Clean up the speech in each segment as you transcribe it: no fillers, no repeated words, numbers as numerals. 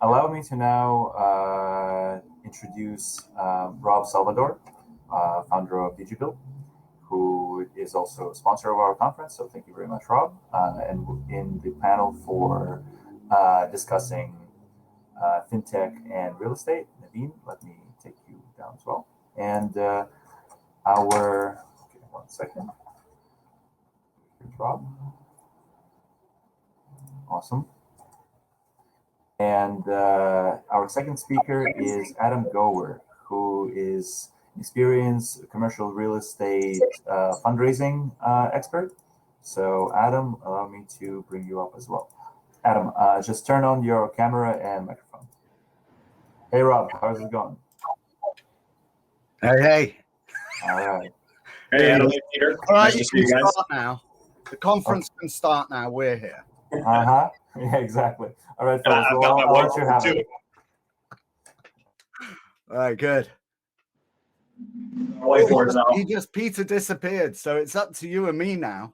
Allow me to now introduce Rob Salvador, founder of Digibuild, who is also a sponsor of our conference. So thank you very much, Rob. And in the panel for discussing fintech and real estate, Naveen, let me take you down as well. And okay, 1 second. Here's Rob. Awesome. And our second speaker is Adam Gowen, who is an experienced commercial real estate fundraising expert. So Adam, allow me to bring you up as well. Adam, just turn on your camera and microphone. Hey, Rob, how's it going? Hey. All right. Hey, Adam. Hey, Peter. All right, nice to see you guys. Start now. The conference can start now. We're here. Uh-huh. Yeah, exactly. All right, folks. I've got my I'll let you have too. it. All right, good. Peter disappeared, so it's up to you and me now.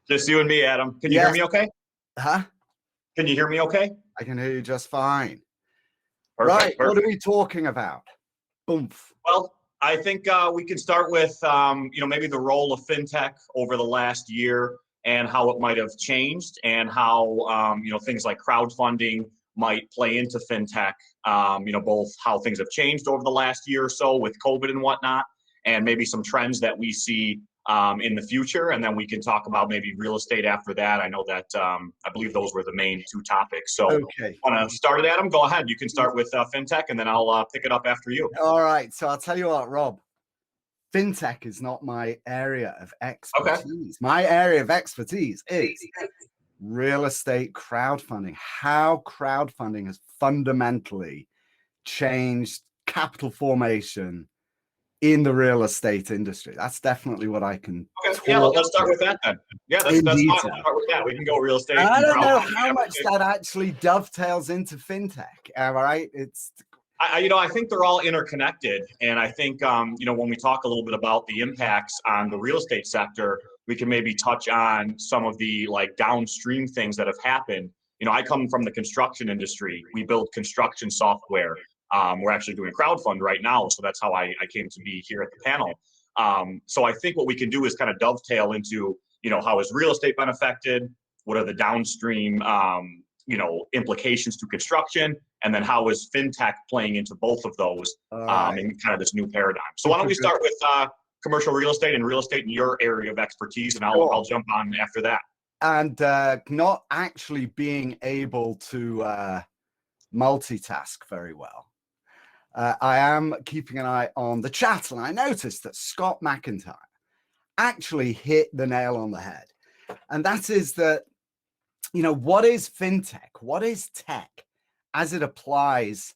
Just you and me, Adam. Can you hear me okay? Huh? Can you hear me okay? I can hear you just fine. Perfect. What are we talking about? Boomf. Well, I think we can start with maybe the role of fintech over the last year and how it might have changed, and how things like crowdfunding might play into fintech. Both how things have changed over the last year or so with COVID and whatnot, and maybe some trends that we see in the future. And then we can talk about maybe real estate after that. I know that I believe those were the main two topics. So okay. Want to start it, Adam? Go ahead. You can start with fintech, and then I'll pick it up after you. All right. So I'll tell you what, Rob. Fintech is not my area of expertise. Okay. My area of expertise is real estate crowdfunding, how crowdfunding has fundamentally changed capital formation in the real estate industry. That's definitely what I can. Okay, yeah, let's start with that then. Yeah, that's fine. Let's start with that. We can go real estate. I don't know how much that actually dovetails into fintech. All right, I think they're all interconnected, and I think when we talk a little bit about the impacts on the real estate sector, we can maybe touch on some of the downstream things that have happened. I come from the construction industry. We build construction software. We're actually doing a crowdfund right now, so that's how I came to be here at the panel. So I think what we can do is kind of dovetail into how has real estate been affected? What are the downstream implications to construction, and then how is fintech playing into both of those in kind of this new paradigm? So why don't we start with commercial real estate and real estate in your area of expertise, and I'll jump on after that. And not actually being able to multitask very well. I am keeping an eye on the chat, and I noticed that Scott McIntyre actually hit the nail on the head. And that is that, what is fintech? What is tech as it applies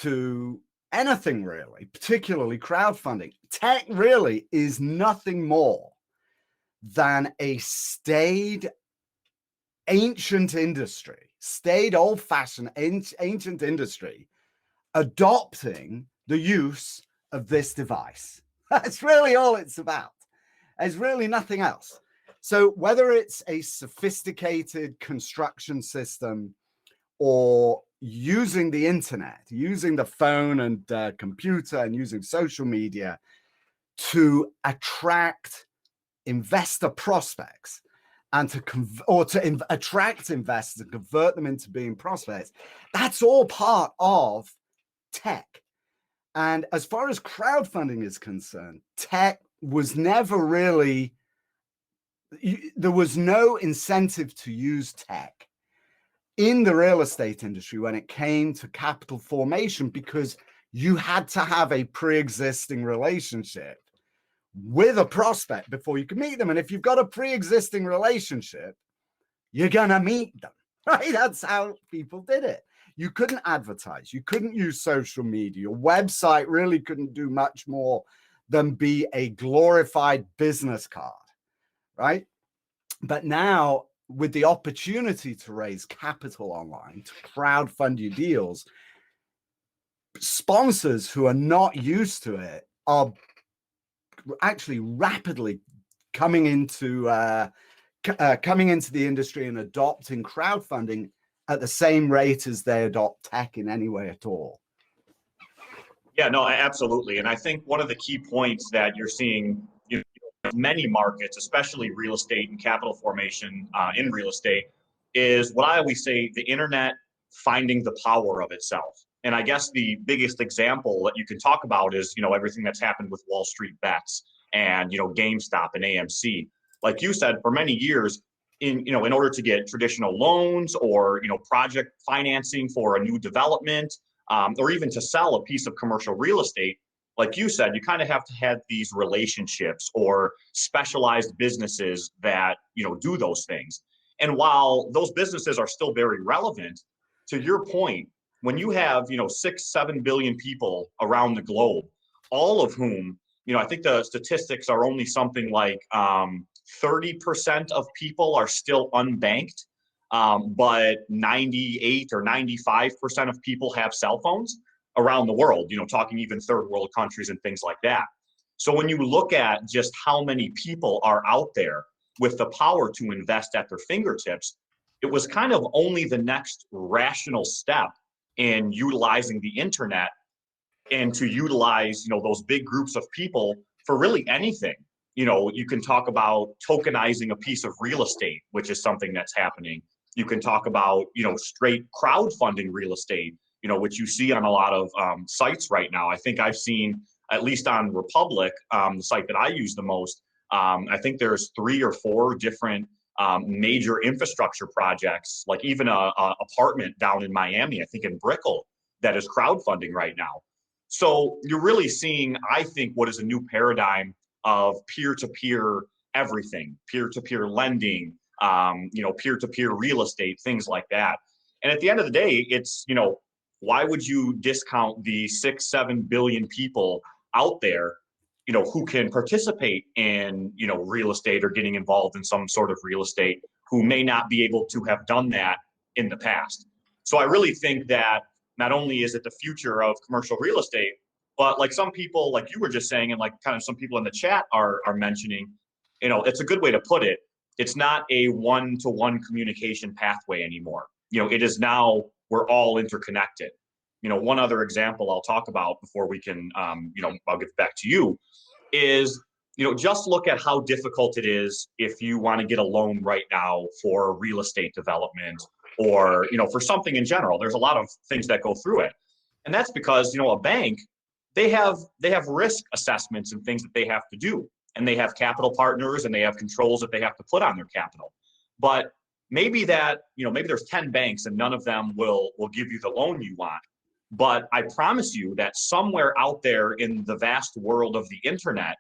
to anything really, particularly crowdfunding? Tech really is nothing more than a staid, ancient industry, staid, old-fashioned, ancient industry adopting the use of this device. That's really all it's about. There's really nothing else. So whether it's a sophisticated construction system or using the internet, using the phone and computer and using social media to attract investor prospects and to attract investors and convert them into being prospects, that's all part of tech. And as far as crowdfunding is concerned, tech was never really, there was no incentive to use tech in the real estate industry when it came to capital formation, because you had to have a pre-existing relationship with a prospect before you can meet them. And if you've got a pre-existing relationship, you're gonna meet them, right? That's how people did it. You couldn't advertise, you couldn't use social media, your website really couldn't do much more than be a glorified business card, right? But now, with the opportunity to raise capital online, to crowdfund your deals, sponsors who are not used to it are actually rapidly coming into the industry and adopting crowdfunding at the same rate as they adopt tech in any way at all. Yeah, no, absolutely. And I think one of the key points that you're seeing, many markets, especially real estate and capital formation in real estate, is what I always say, the internet finding the power of itself. And I guess the biggest example that you can talk about is, everything that's happened with Wall Street bets and, GameStop and AMC. Like you said, for many years, in order to get traditional loans or, project financing for a new development, or even to sell a piece of commercial real estate, like you said, you kind of have to have these relationships or specialized businesses that, do those things. And while those businesses are still very relevant, to your point, when you have, 6-7 billion people around the globe, all of whom, I think the statistics are only something like 30% of people are still unbanked, but 98 or 95% of people have cell phones around the world, talking even third world countries and things like that. So when you look at just how many people are out there with the power to invest at their fingertips, it was kind of only the next rational step in utilizing the internet and to utilize, those big groups of people for really anything. You can talk about tokenizing a piece of real estate, which is something that's happening. You can talk about, straight crowdfunding real estate, which you see on a lot of sites right now. I think I've seen, at least on Republic, the site that I use the most, I think there's 3 or 4 different major infrastructure projects, like even a apartment down in Miami, I think in Brickell, that is crowdfunding right now. So you're really seeing, I think, what is a new paradigm of peer-to-peer everything, peer-to-peer lending, peer-to-peer real estate, things like that. And at the end of the day, it's, why would you discount the 6-7 billion people out there, who can participate in, real estate or getting involved in some sort of real estate, who may not be able to have done that in the past? So I really think that not only is it the future of commercial real estate, but like some people, like you were just saying, and like kind of some people in the chat are mentioning, it's a good way to put it. It's not a one-to-one communication pathway anymore. It is now, we're all interconnected. One other example I'll talk about before we can, I'll get back to you, is, just look at how difficult it is if you want to get a loan right now for real estate development or, for something in general. There's a lot of things that go through it. And that's because, a bank, they have risk assessments and things that they have to do. And they have capital partners and they have controls that they have to put on their capital. But maybe maybe there's 10 banks and none of them will give you the loan you want. But I promise you that somewhere out there in the vast world of the internet,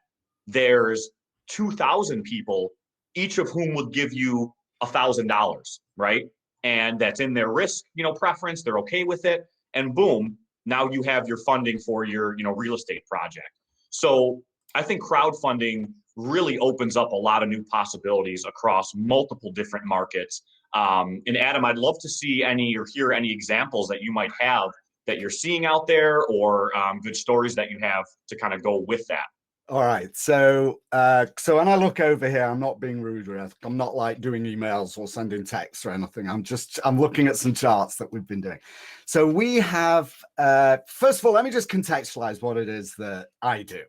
there's 2,000 people, each of whom would give you $1,000, right? And that's in their risk, preference. They're okay with it. And boom, now you have your funding for your, real estate project. So I think crowdfunding really opens up a lot of new possibilities across multiple different markets. And Adam, I'd love to see any or hear any examples that you might have that you're seeing out there, or good stories that you have to kind of go with that. All right. So when I look over here, I'm not being rude or anything. I'm not like doing emails or sending texts or anything. I'm looking at some charts that we've been doing. So we have, first of all, let me just contextualize what it is that I do.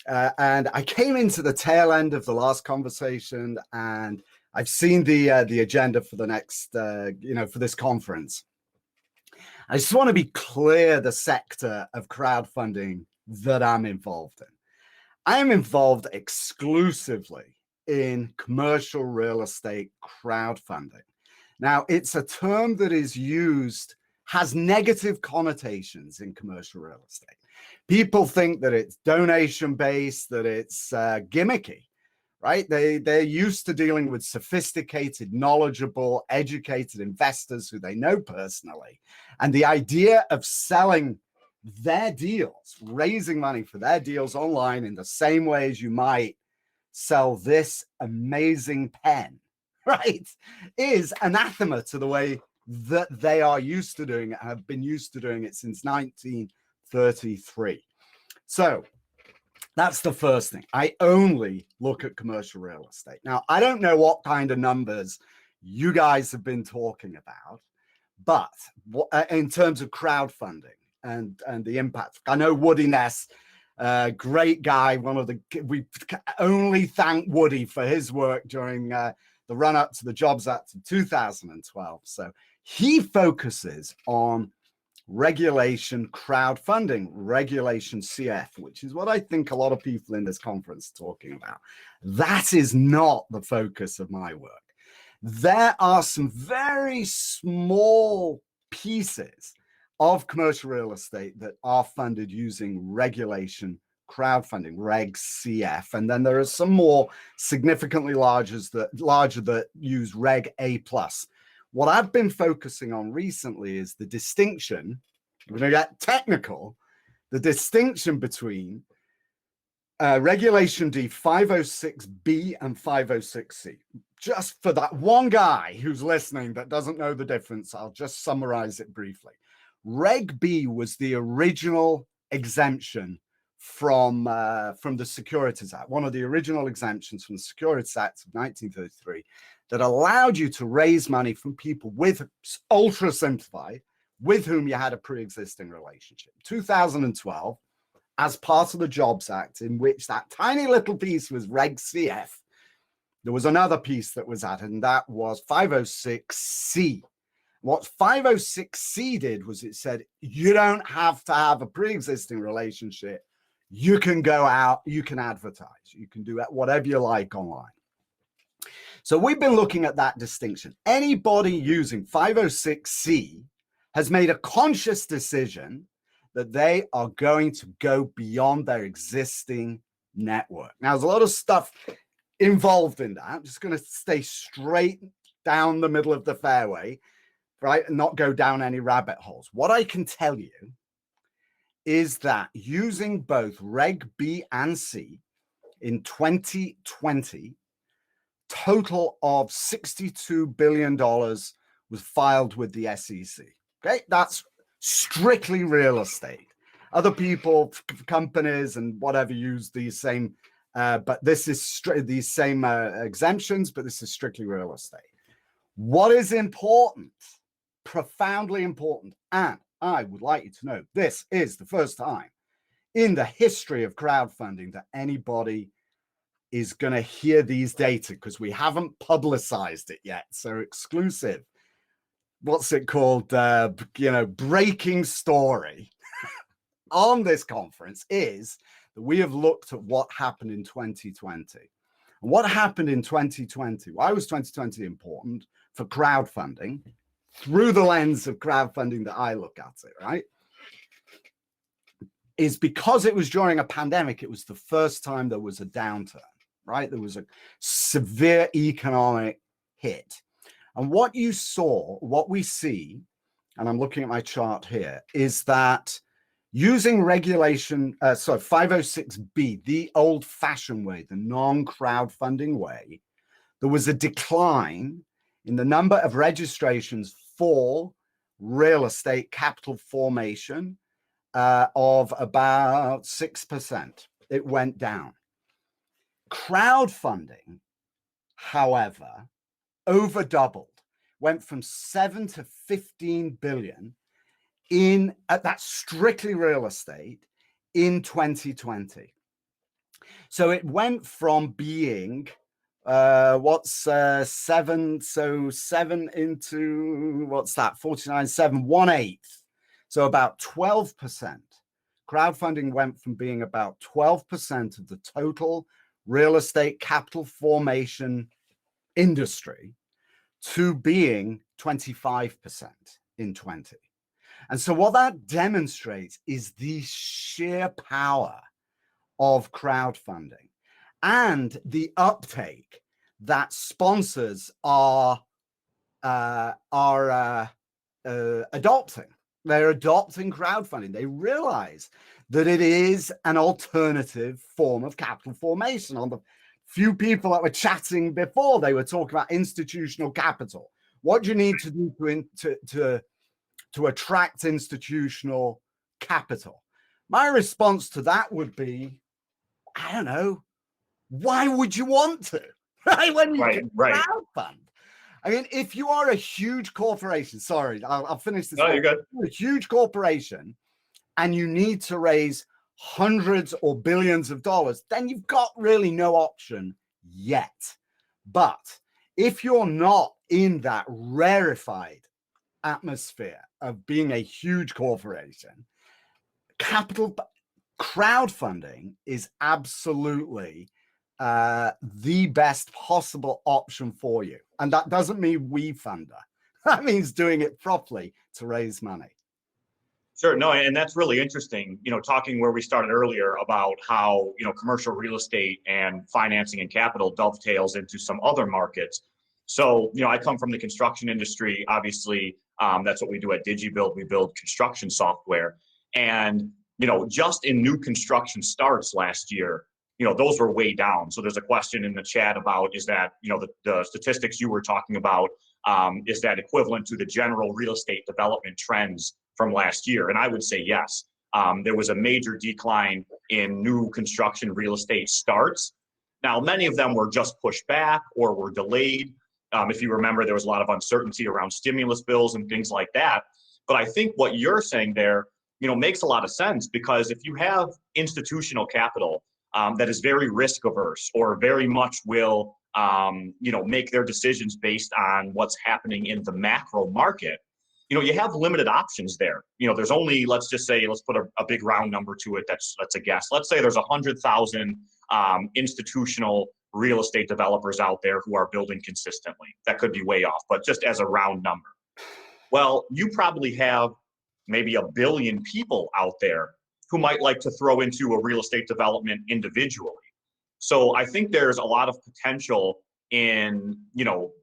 And I came into the tail end of the last conversation, and I've seen the agenda for the next, for this conference. I just want to be clear the sector of crowdfunding that I'm involved in. I am involved exclusively in commercial real estate crowdfunding. Now, it's a term that is used, has negative connotations in commercial real estate. People think that it's donation-based, that it's gimmicky, right? They're used to dealing with sophisticated, knowledgeable, educated investors who they know personally. And the idea of selling their deals, raising money for their deals online in the same way as you might sell this amazing pen, right, is anathema to the way that they are used to doing it, have been used to doing it since 1933. So that's the first thing. I only look at commercial real estate. Now, I don't know what kind of numbers you guys have been talking about, But in terms of crowdfunding and the impact, I know Woody Ness, great guy, we only thank Woody for his work during the run-up to the Jobs Act of 2012. So he focuses on regulation crowdfunding, regulation CF, which is what I think a lot of people in this conference are talking about. That is not the focus of my work. There are some very small pieces of commercial real estate that are funded using regulation crowdfunding, RegCF, and then there are some more significantly larger that use RegA+. What I've been focusing on recently is the distinction, we're going to get technical, the distinction between Regulation D 506B and 506C. Just for that one guy who's listening that doesn't know the difference, I'll just summarize it briefly. Reg B was the original exemption from the Securities Act, one of the original exemptions from the Securities Act of 1933 that allowed you to raise money from people with, ultra simplified, with whom you had a pre-existing relationship. 2012, as part of the Jobs Act, in which that tiny little piece was RegCF, there was another piece that was added, and that was 506C. What 506C did was it said, you don't have to have a pre-existing relationship. You can go out, you can advertise, you can do whatever you like online. So we've been looking at that distinction. Anybody using 506C has made a conscious decision that they are going to go beyond their existing network. Now, there's a lot of stuff involved in that. I'm just going to stay straight down the middle of the fairway, right, and not go down any rabbit holes. What I can tell you is that using both Reg B and C in 2020, total of $62 billion was filed with the SEC. Okay, that's strictly real estate. Other people, companies and whatever use these same, but this is these same exemptions, but this is strictly real estate. What is important, profoundly important, and I would like you to know, this is the first time in the history of crowdfunding that anybody is going to hear these data, because we haven't publicized it yet. So exclusive, what's it called? Breaking story on this conference is that we have looked at what happened in 2020. And what happened in 2020? Why was 2020 important for crowdfunding? Through the lens of crowdfunding that I look at it, right, is because it was during a pandemic. It was the first time there was a downturn, right? There was a severe economic hit. And what you saw, what we see, and I'm looking at my chart here, is that using regulation, 506B, the old-fashioned way, the non-crowdfunding way, there was a decline in the number of registrations for real estate capital formation of about 6%. It went down. Crowdfunding, however, over doubled, went from 7 to 15 billion that's strictly real estate in 2020. So it went from being seven? So 7 into what's that? 49, 7, 1/8. So about 12%. Crowdfunding went from being about 12% of the total real estate capital formation industry to being 25% in 20. And so what that demonstrates is the sheer power of crowdfunding and the uptake that sponsors are adopting. They're adopting crowdfunding. They realize that it is an alternative form of capital formation. On the few people that were chatting before, they were talking about institutional capital. What do you need to do to attract institutional capital? My response to that would be, I don't know. Why would you want to? Right? When you can crowdfund. I mean, if you are a huge corporation, sorry, I'll finish this. No, you're good. A huge corporation and you need to raise hundreds or billions of dollars, then you've got really no option yet. But if you're not in that rarefied atmosphere of being a huge corporation, crowdfunding is absolutely the best possible option for you. And that doesn't mean WeFunder. That means doing it properly to raise money. Sure. No, and that's really interesting, talking where we started earlier about how, commercial real estate and financing and capital dovetails into some other markets. So, I come from the construction industry. Obviously, that's what we do at DigiBuild. We build construction software. And, just in new construction starts last year, those were way down. So there's a question in the chat about, is that, the statistics you were talking about, is that equivalent to the general real estate development trends from last year? And I would say yes. There was a major decline in new construction real estate starts. Now, many of them were just pushed back or were delayed. If you remember, there was a lot of uncertainty around stimulus bills and things like that. But I think what you're saying there, makes a lot of sense, because if you have institutional capital that is very risk averse or very much will, make their decisions based on what's happening in the macro market, you have limited options there. There's only, let's just say, let's put a big round number to it. That's a guess. Let's say there's 100,000 institutional real estate developers out there who are building consistently. That could be way off, but just as a round number. Well, you probably have maybe 1 billion people out there who might like to throw into a real estate development individually. So I think there's a lot of potential in,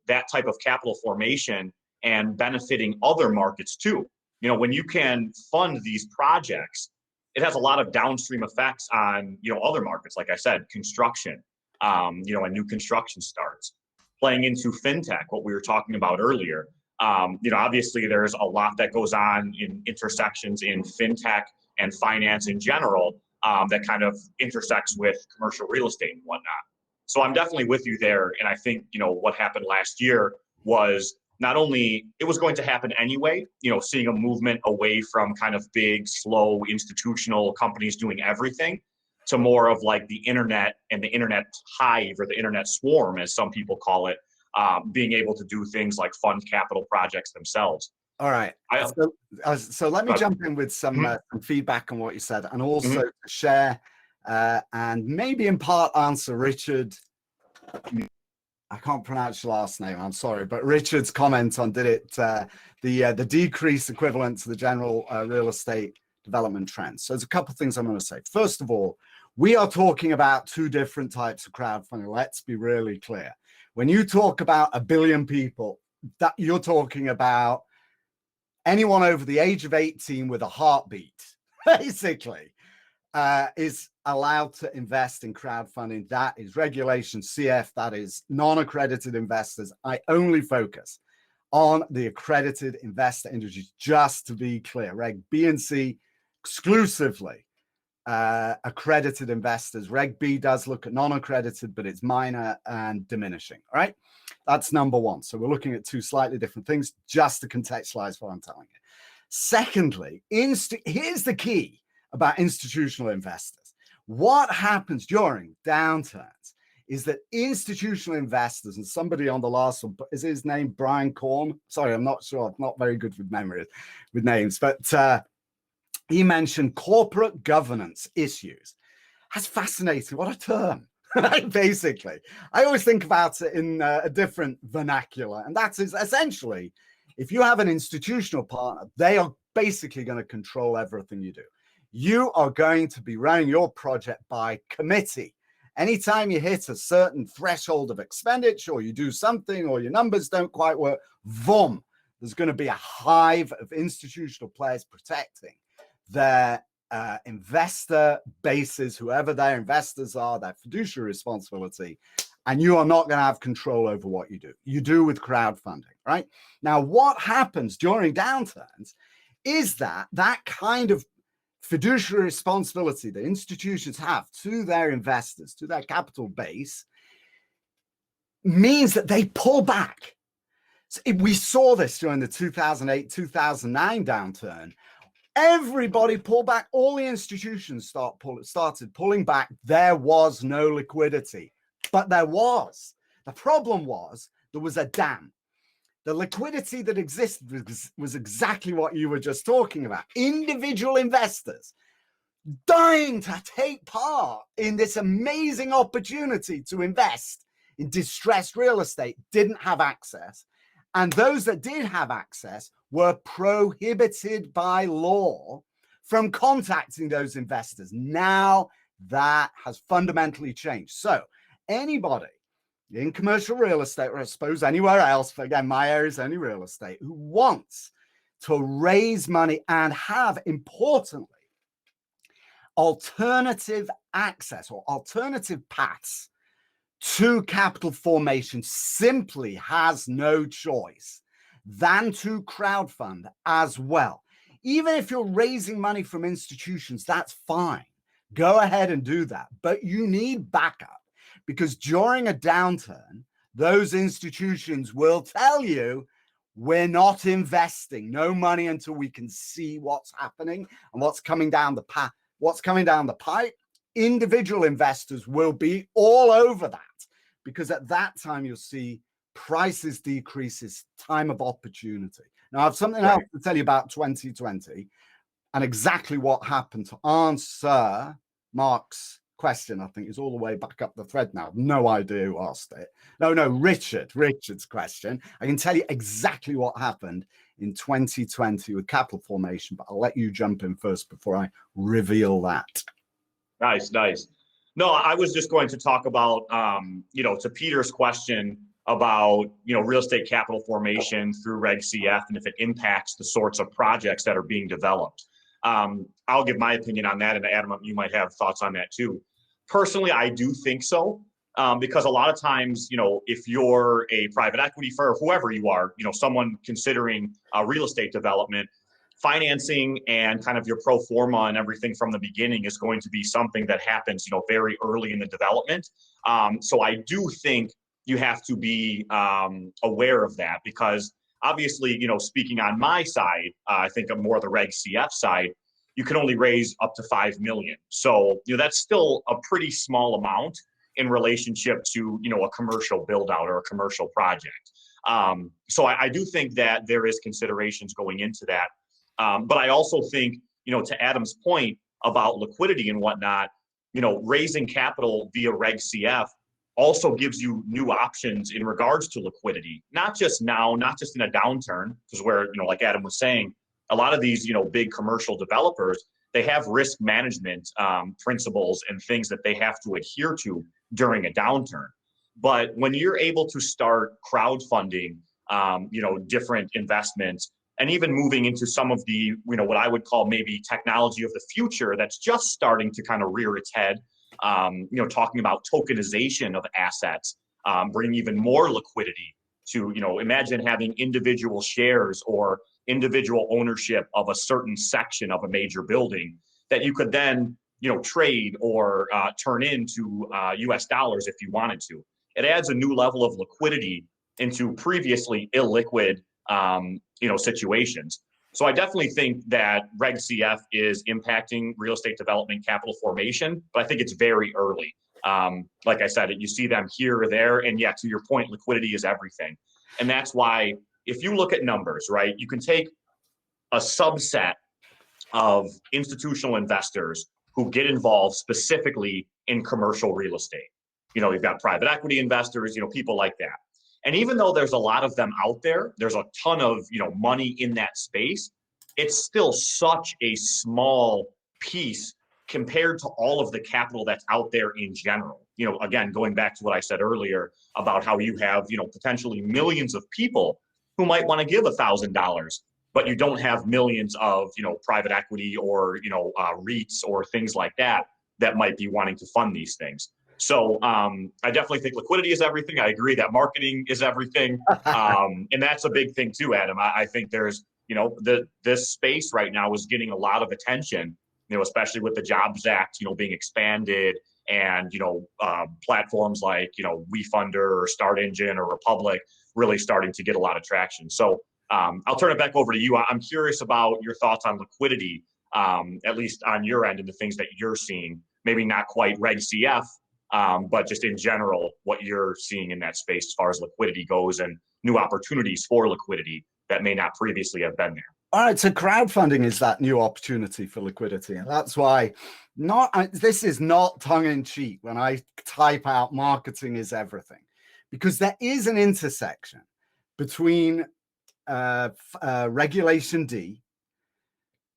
that type of capital formation and benefiting other markets too. When you can fund these projects, it has a lot of downstream effects on, other markets, like I said, construction, and new construction starts. Playing into fintech, what we were talking about earlier, obviously there's a lot that goes on in intersections in fintech and finance in general, that kind of intersects with commercial real estate and whatnot. So I'm definitely with you there. And I think, what happened last year was not only it was going to happen anyway, seeing a movement away from kind of big, slow institutional companies doing everything to more of like the internet and the internet hive, or the internet swarm, as some people call it, being able to do things like fund capital projects themselves. All right. So let me jump in with some feedback on what you said, and also share and maybe in part answer Richard. I can't pronounce your last name, I'm sorry, but Richard's comment on the decrease equivalent to the general real estate development trends. So there's a couple of things I'm going to say. First of all, we are talking about two different types of crowdfunding. Let's be really clear. When you talk about 1 billion people, that you're talking about anyone over the age of 18 with a heartbeat, basically, is allowed to invest in crowdfunding. That is regulation CF, that is non-accredited investors. I only focus on the accredited investor industry, just to be clear. Reg B and C exclusively accredited investors. Reg B does look at non-accredited, but it's minor and diminishing. All right, that's number one. So we're looking at two slightly different things, just to contextualize what I'm telling you. Secondly, here's the key about institutional investors. What happens during downturns is that institutional investors, and somebody on the last one, is his name Brian Korn? Sorry, I'm not sure. I'm not very good with memories, with names, but he mentioned corporate governance issues. That's fascinating. What a term. Basically, I always think about it in a different vernacular, and that is essentially, if you have an institutional partner, they are basically going to control everything you do. You are going to be running your project by committee. Anytime you hit a certain threshold of expenditure, or you do something, or your numbers don't quite work, boom, there's going to be a hive of institutional players protecting their investor bases, whoever their investors are, their fiduciary responsibility, and you are not going to have control over what you do. You do with crowdfunding, right? Now, what happens during downturns is that kind of fiduciary responsibility that institutions have to their investors, to their capital base, means that they pull back. We saw this during the 2008, 2009 downturn. Everybody pulled back. All the institutions started pulling back. There was no liquidity, but there was. The problem was there was a dam. The liquidity that existed was exactly what you were just talking about. Individual investors dying to take part in this amazing opportunity to invest in distressed real estate didn't have access. And those that did have access were prohibited by law from contacting those investors. Now that has fundamentally changed. So anybody in commercial real estate, or I suppose anywhere else, but again, my area is only real estate, who wants to raise money and have, importantly, alternative access or alternative paths to capital formation, simply has no choice than to crowdfund as well. Even if you're raising money from institutions, that's fine. Go ahead and do that. But you need backup, because during a downturn, those institutions will tell you, we're not investing, no money until we can see what's happening and what's coming down the path, what's coming down the pipe. Individual investors will be all over that, because at that time you'll see prices decreases, time of opportunity. Now I have something else to tell you about 2020 and exactly what happened. To answer Mark's question, I think is all the way back up the thread now. No idea who asked it. No, Richard's question. I can tell you exactly what happened in 2020 with capital formation, but I'll let you jump in first before I reveal that. Nice. No, I was just going to talk about, to Peter's question about, real estate capital formation through RegCF and if it impacts the sorts of projects that are being developed. I'll give my opinion on that, and Adam, you might have thoughts on that too. Personally, I do think so, because a lot of times, if you're a private equity firm, whoever you are, someone considering real estate development, financing and kind of your pro forma and everything from the beginning is going to be something that happens, very early in the development. So I do think you have to be aware of that, because obviously, speaking on my side, I think I'm more the RegCF side, you can only raise up to 5 million. So, that's still a pretty small amount in relationship to, a commercial build out or a commercial project. So I do think that there is considerations going into that. But I also think, to Adam's point about liquidity and whatnot, raising capital via RegCF also gives you new options in regards to liquidity, not just now, not just in a downturn, because where, like Adam was saying, a lot of these, big commercial developers, they have risk management principles and things that they have to adhere to during a downturn. But when you're able to start crowdfunding, different investments, and even moving into some of the, what I would call maybe technology of the future that's just starting to kind of rear its head, talking about tokenization of assets, bringing even more liquidity to, imagine having individual shares or individual ownership of a certain section of a major building that you could then, trade or turn into US dollars if you wanted to. It adds a new level of liquidity into previously illiquid, situations. So I definitely think that RegCF is impacting real estate development capital formation, but I think it's very early. Like I said, you see them here or there, and yeah, to your point, liquidity is everything. And that's why if you look at numbers, right, you can take a subset of institutional investors who get involved specifically in commercial real estate. You've got private equity investors, people like that. And even though there's a lot of them out there, there's a ton of, money in that space, it's still such a small piece compared to all of the capital that's out there in general. Again, going back to what I said earlier about how you have, potentially millions of people who might want to give $1,000, but you don't have millions of, private equity or, REITs or things like that might be wanting to fund these things. So I definitely think liquidity is everything. I agree that marketing is everything. And that's a big thing too, Adam. I think there's, this space right now is getting a lot of attention, especially with the Jobs Act, being expanded and, platforms like, WeFunder or Start Engine or Republic really starting to get a lot of traction. So I'll turn it back over to you. I'm curious about your thoughts on liquidity, at least on your end, and the things that you're seeing. Maybe not quite RegCF, but just in general, what you're seeing in that space as far as liquidity goes and new opportunities for liquidity that may not previously have been there. All right, so crowdfunding is that new opportunity for liquidity, and that's why this is not tongue-in-cheek when I type out marketing is everything, because there is an intersection between Regulation D,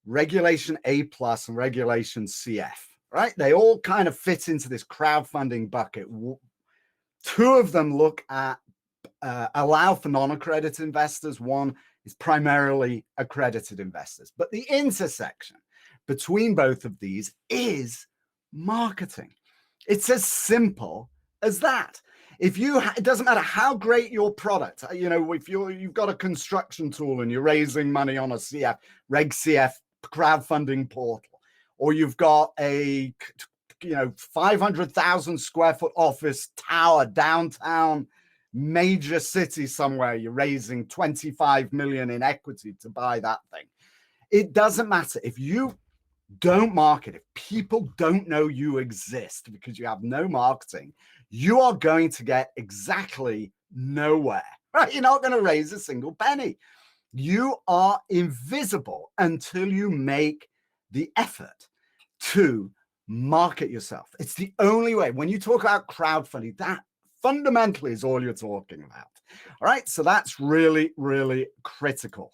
Regulation A+, and Regulation CF, right? They all kind of fit into this crowdfunding bucket. Two of them look at allow for non-accredited investors. One is primarily accredited investors. But the intersection between both of these is marketing. It's as simple as that. If it doesn't matter how great your product, if you've got a construction tool and you're raising money on a RegCF crowdfunding portal, or you've got a 500,000 square foot office tower downtown major city somewhere, you're raising 25 million in equity to buy that thing. It doesn't matter if you don't market, if people don't know you exist because you have no marketing, you are going to get exactly nowhere, right? You're not going to raise a single penny. You are invisible until you make the effort to market yourself. It's the only way. When you talk about crowdfunding, that fundamentally is all you're talking about. All right. So that's really, really critical.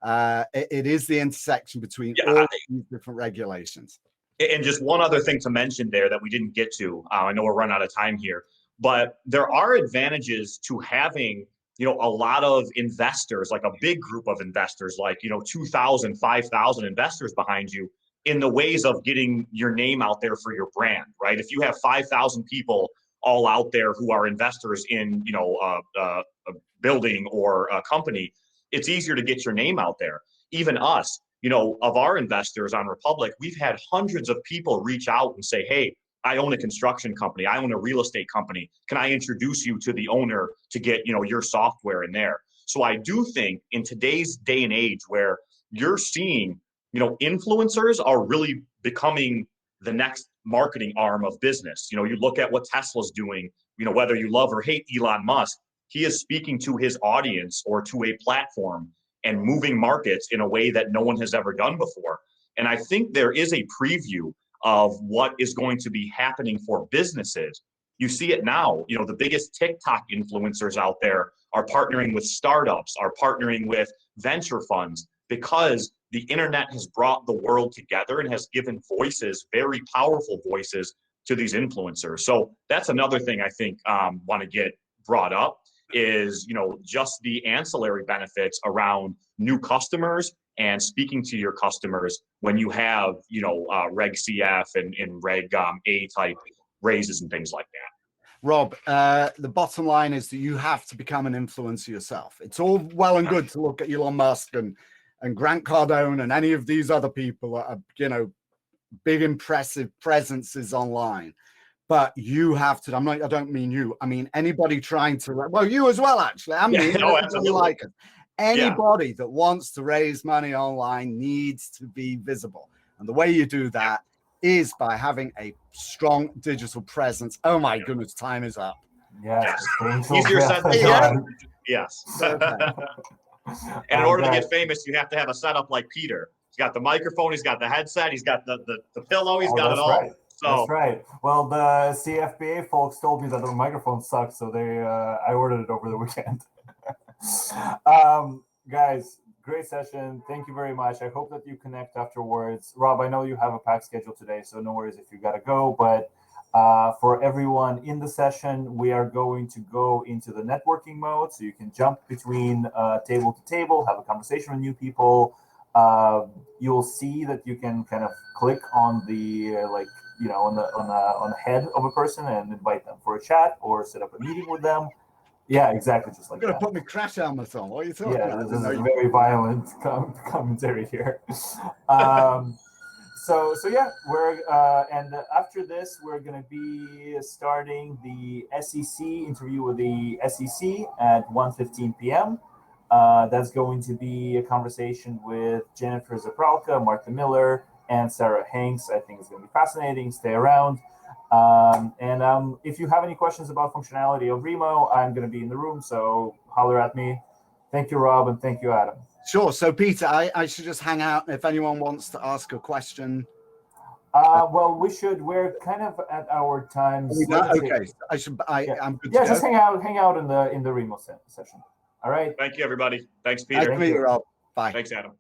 It is the intersection between all these different regulations. And just one other thing to mention there that we didn't get to, I know we're running out of time here, but there are advantages to having, a lot of investors, like a big group of investors, like, 2,000, 5,000 investors behind you in the ways of getting your name out there for your brand, right? If you have 5,000 people all out there who are investors in, a building or a company, it's easier to get your name out there. Even us, of our investors on Republic, we've had hundreds of people reach out and say, hey, I own a construction company. I own a real estate company. Can I introduce you to the owner to get, your software in there? So I do think in today's day and age where you're seeing, influencers are really becoming the next marketing arm of business. You look at what Tesla's doing, whether you love or hate Elon Musk, he is speaking to his audience or to a platform and moving markets in a way that no one has ever done before. And I think there is a preview of what is going to be happening for businesses. You see it now, the biggest TikTok influencers out there are partnering with startups, are partnering with venture funds, because the internet has brought the world together and has given voices, very powerful voices, to these influencers. So that's another thing I think want to get brought up is, just the ancillary benefits around new customers and speaking to your customers when you have, RegCF and Reg A type raises and things like that. Rob, the bottom line is that you have to become an influencer yourself. It's all well and good to look at Elon Musk and Grant Cardone and any of these other people that are, big impressive presences online. But you have to, I don't mean you, I mean anybody trying to, well, you as well, actually. Absolutely. Anybody that wants to raise money online needs to be visible. And the way you do that is by having a strong digital presence. Oh my goodness, time is up. Yes. Easier said than done. Yes. Okay. And in order to get famous, you have to have a setup like Peter. He's got the microphone, he's got the headset, he's got the pillow, he's got it all. Right. So, that's right. Well, the CfPA folks told me that the microphone sucks, so I ordered it over the weekend. Guys, great session. Thank you very much. I hope that you connect afterwards. Rob, I know you have a packed schedule today, so no worries if you got to go. But for everyone in the session, we are going to go into the networking mode, so you can jump between table to table, have a conversation with new people. You'll see that you can kind of click on the on the head of a person and invite them for a chat or set up a meeting with them. Yeah, exactly, just like that. You're gonna put me crash helmet on. What are you talking about? This is very violent commentary here. So yeah, we're and after this, we're going to be starting the SEC interview with the SEC at 1:15 p.m. That's going to be a conversation with Jennifer Zapralka, Martha Miller, and Sarah Hanks. I think it's going to be fascinating. Stay around. If you have any questions about functionality of Remo, I'm going to be in the room, so holler at me. Thank you, Rob, and thank you, Adam. Sure. So, Peter, I should just hang out if anyone wants to ask a question. Well, we should. We're kind of at our times. Okay. I'm good to go. Just hang out in the Remo session. All right. Thank you, everybody. Thanks, Peter. Nice to meet you, Rob. Bye. Thanks, Adam.